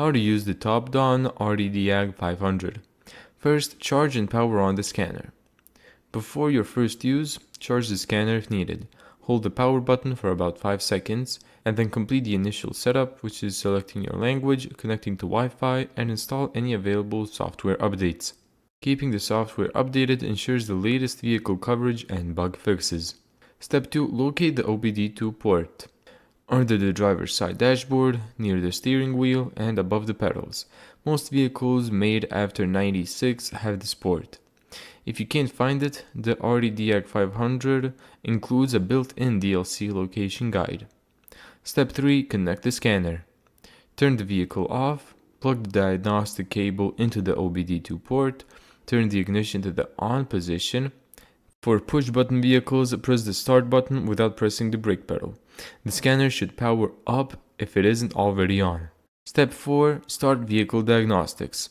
How to use the TOPDON ArtiDiag500. First, charge and power on the scanner. Before your first use, charge the scanner if needed. Hold the power button for about 5 seconds, and then complete the initial setup, which is selecting your language, connecting to Wi-Fi, and install any available software updates. Keeping the software updated ensures the latest vehicle coverage and bug fixes. Step 2. Locate the OBD2 port. Under the driver's side dashboard, near the steering wheel, and above the pedals. Most vehicles made after '96 have this port. If you can't find it, the ArtiDiag500 includes a built-in DLC location guide. Step 3. Connect the scanner. Turn the vehicle off, plug the diagnostic cable into the OBD2 port, turn the ignition to the on position. For push-button vehicles, press the start button without pressing the brake pedal. The scanner should power up if it isn't already on. Step 4. Start vehicle diagnostics.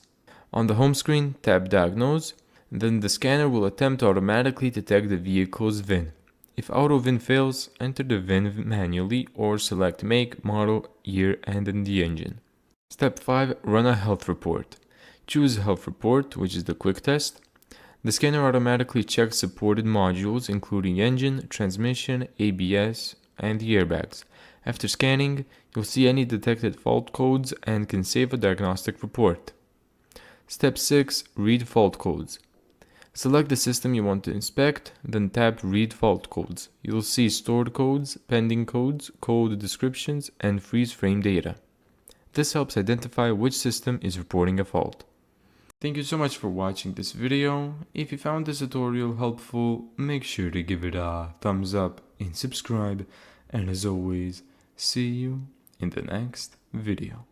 On the home screen, tap Diagnose, then the scanner will attempt to automatically detect the vehicle's VIN. If auto VIN fails, enter the VIN manually or select make, model, year, and then the engine. Step 5. Run a health report. Choose health report, which is the quick test. The scanner automatically checks supported modules including engine, transmission, ABS, and the airbags. After scanning, you'll see any detected fault codes and can save a diagnostic report. Step 6. Read fault codes. Select the system you want to inspect, then tap Read Fault Codes. You'll see stored codes, pending codes, code descriptions, and freeze frame data. This helps identify which system is reporting a fault. Thank you so much for watching this video. If you found this tutorial helpful, make sure to give it a thumbs up and subscribe. And as always, see you in the next video.